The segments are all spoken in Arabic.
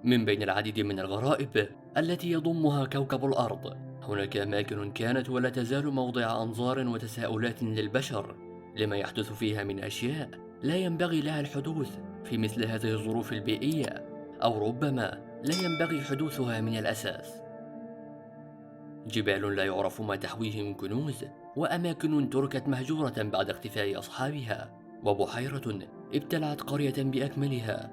من بين العديد من الغرائب التي يضمها كوكب الأرض، هناك أماكن كانت ولا تزال موضع أنظار وتساؤلات للبشر، لما يحدث فيها من أشياء لا ينبغي لها الحدوث في مثل هذه الظروف البيئية، أو ربما لا ينبغي حدوثها من الأساس. جبال لا يعرف ما تحويه من كنوز، وأماكن تركت مهجورة بعد اختفاء أصحابها، وبحيرة ابتلعت قرية بأكملها.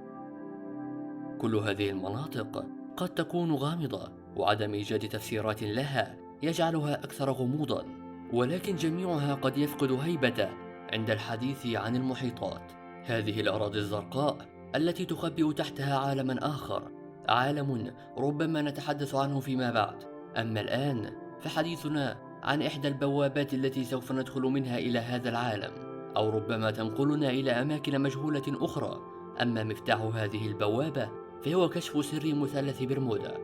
كل هذه المناطق قد تكون غامضة، وعدم إيجاد تفسيرات لها يجعلها أكثر غموضًا، ولكن جميعها قد يفقد هيبته عند الحديث عن المحيطات. هذه الأراضي الزرقاء التي تخبئ تحتها عالمًا آخر، عالم ربما نتحدث عنه فيما بعد. أما الآن فحديثنا عن إحدى البوابات التي سوف ندخل منها إلى هذا العالم، أو ربما تنقلنا إلى أماكن مجهولة أخرى. أما مفتاح هذه البوابة فهو كشف سر مثلث برمودا.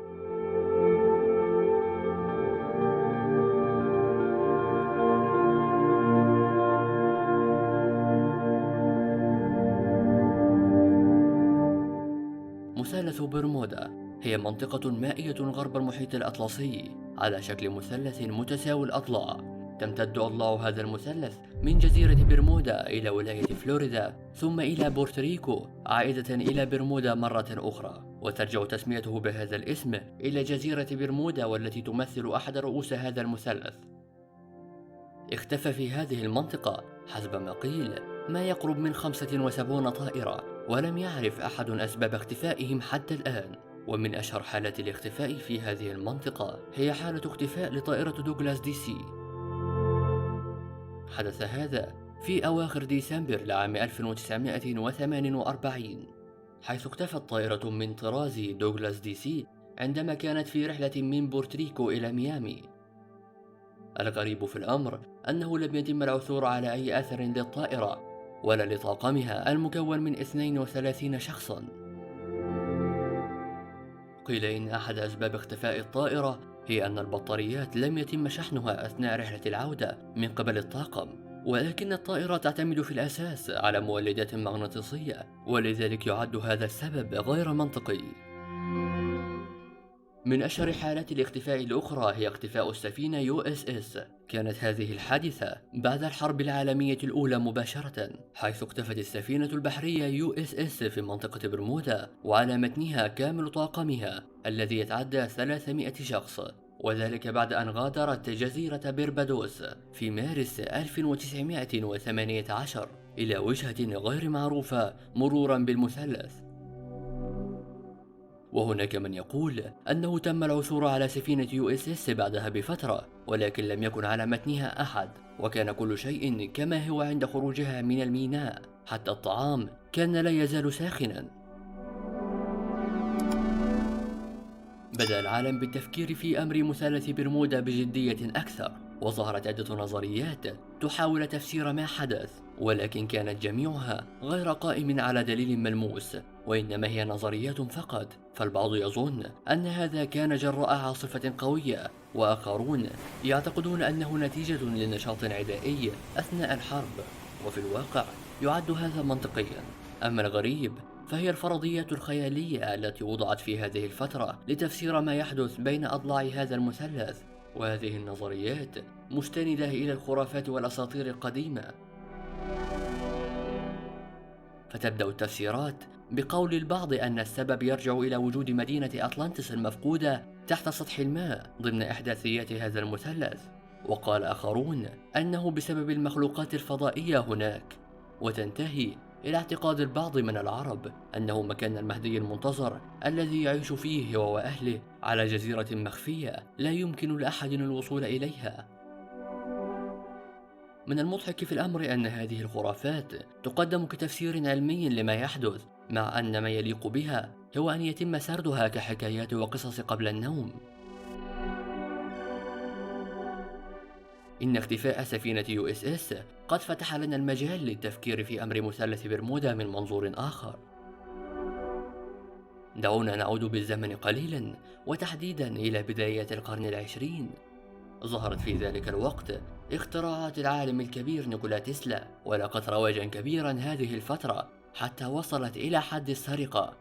مثلث برمودا هي منطقة مائية غرب المحيط الأطلسي على شكل مثلث متساوي الأضلاع. تمتد أضلاع هذا المثلث من جزيرة برمودا إلى ولاية فلوريدا، ثم إلى بورتوريكو، عائدة إلى برمودا مرة أخرى، وترجع تسميته بهذا الاسم إلى جزيرة برمودا، والتي تمثل أحد رؤوس هذا المثلث. اختفى في هذه المنطقة حسب ما قيل ما يقرب من 75 طائرة، ولم يعرف أحد أسباب اختفائهم حتى الآن. ومن أشهر حالات الاختفاء في هذه المنطقة هي حالة اختفاء لطائرة دوغلاس دي سي. حدث هذا في أواخر ديسمبر لعام 1948، حيث اختفت طائرة من طراز دوغلاس دي سي عندما كانت في رحلة من بورتريكو إلى ميامي. الغريب في الأمر أنه لم يتم العثور على أي أثر للطائرة ولا لطاقمها المكون من 32 شخصاً. قيل إن أحد أسباب اختفاء الطائرة هي أن البطاريات لم يتم شحنها أثناء رحلة العودة من قبل الطاقم، ولكن الطائرة تعتمد في الأساس على مولدات مغناطيسية، ولذلك يعد هذا السبب غير منطقي. من أشهر حالات الاختفاء الأخرى هي اختفاء السفينة USS. كانت هذه الحادثة بعد الحرب العالمية الأولى مباشرة، حيث اختفت السفينة البحرية USS في منطقة برمودا، وعلى متنها كامل طاقمها الذي يتعدى 300 شخص، وذلك بعد أن غادرت جزيرة بيربادوس في مارس 1918 إلى وجهة غير معروفة مرورا بالمثلث. وهناك من يقول أنه تم العثور على سفينة USS بعدها بفترة، ولكن لم يكن على متنها أحد، وكان كل شيء كما هو عند خروجها من الميناء، حتى الطعام كان لا يزال ساخنا. بدأ العالم بالتفكير في أمر مثلث برمودا بجدية أكثر، وظهرت عدة نظريات تحاول تفسير ما حدث، ولكن كانت جميعها غير قائم على دليل ملموس، وإنما هي نظريات فقط. فالبعض يظن أن هذا كان جراء عاصفة قوية، وآخرون يعتقدون أنه نتيجة لنشاط عدائي أثناء الحرب، وفي الواقع يعد هذا منطقيا. أما الغريب فهي الفرضيات الخيالية التي وضعت في هذه الفترة لتفسير ما يحدث بين أضلاع هذا المثلث، وهذه النظريات مستندة إلى الخرافات والأساطير القديمة. فتبدأ التفسيرات بقول البعض أن السبب يرجع إلى وجود مدينة أطلانتس المفقودة تحت سطح الماء ضمن إحداثيات هذا المثلث، وقال آخرون أنه بسبب المخلوقات الفضائية هناك، وتنتهي إلى اعتقاد البعض من العرب أنه مكان المهدي المنتظر الذي يعيش فيه هو وأهله على جزيرة مخفية لا يمكن لأحد الوصول إليها. من المضحك في الأمر أن هذه الخرافات تقدم كتفسير علمي لما يحدث، مع أن ما يليق بها هو أن يتم سردها كحكايات وقصص قبل النوم. إن اختفاء سفينة USS قد فتح لنا المجال للتفكير في أمر مثلث برمودا من منظور آخر. دعونا نعود بالزمن قليلا، وتحديدا إلى بدايات القرن العشرين. ظهرت في ذلك الوقت اختراعات العالم الكبير نيكولا تسلا، ولقت رواجا كبيرا هذه الفترة حتى وصلت إلى حد السرقة.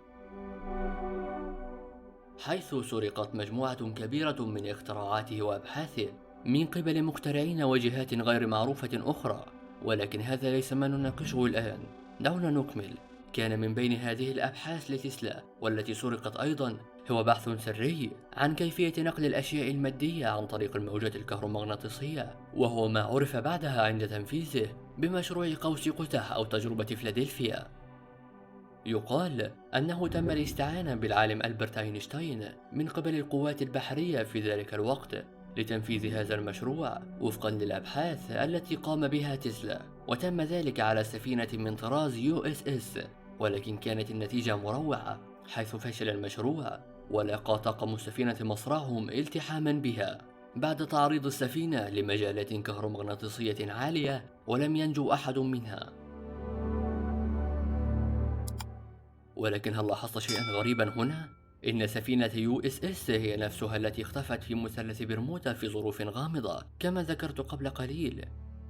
حيث سرقت مجموعة كبيرة من اختراعاته وأبحاثه من قبل مخترعين وجهات غير معروفة أخرى، ولكن هذا ليس ما نناقشه الآن. دعونا نكمل. كان من بين هذه الأبحاث لتسلا والتي سرقت أيضا هو بحث سري عن كيفية نقل الأشياء المادية عن طريق الموجات الكهرومغناطيسية، وهو ما عرف بعدها عند تنفيذه بمشروع قوس قزح أو تجربة فيلادلفيا. يقال أنه تم الاستعانة بالعالم ألبرت أينشتاين من قبل القوات البحرية في ذلك الوقت لتنفيذ هذا المشروع وفقا للأبحاث التي قام بها تسلا، وتم ذلك على سفينة من طراز USS، ولكن كانت النتيجة مروعة حيث فشل المشروع ولاقى طاقم السفينة مصرعهم التحاما بها بعد تعريض السفينة لمجالات كهرومغناطيسية عالية، ولم ينجو أحد منها. ولكن هل لاحظت شيئا غريبا هنا؟ إن سفينة USS هي نفسها التي اختفت في مثلث برمودا في ظروف غامضة كما ذكرت قبل قليل.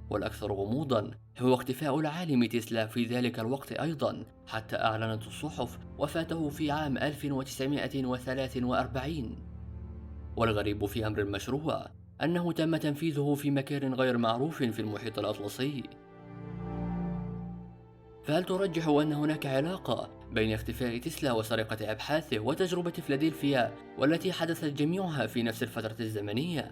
والأكثر غموضا هو اختفاء العالم تسلا في ذلك الوقت أيضا، حتى أعلنت الصحف وفاته في عام 1943. والغريب في أمر المشروع أنه تم تنفيذه في مكان غير معروف في المحيط الأطلسي. فهل ترجح أن هناك علاقة بين اختفاء تسلا وسرقة أبحاثه وتجربة فيلادلفيا والتي حدثت جميعها في نفس الفترة الزمنية؟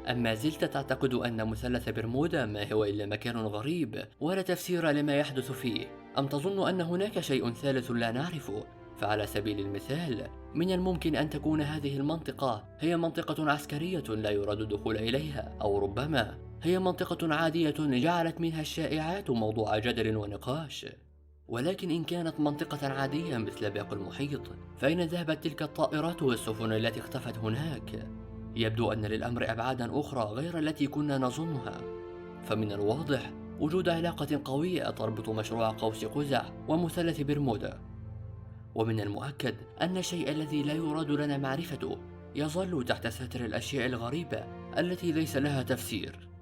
أم ما زلت تعتقد أن مثلث برمودا ما هو إلا مكان غريب ولا تفسير لما يحدث فيه؟ أم تظن أن هناك شيء ثالث لا نعرفه؟ فعلى سبيل المثال، من الممكن أن تكون هذه المنطقة هي منطقة عسكرية لا يراد الدخول إليها، أو ربما هي منطقة عادية جعلت منها الشائعات موضوع جدل ونقاش. ولكن إن كانت منطقة عادية مثل باقي المحيط، فأين ذهبت تلك الطائرات والسفن التي اختفت هناك؟ يبدو أن للأمر أبعادًا أخرى غير التي كنا نظنها، فمن الواضح وجود علاقة قوية تربط مشروع قوس قزح ومثلث برمودا، ومن المؤكد أن الشيء الذي لا يراد لنا معرفته يظل تحت ستر الأشياء الغريبة التي ليس لها تفسير.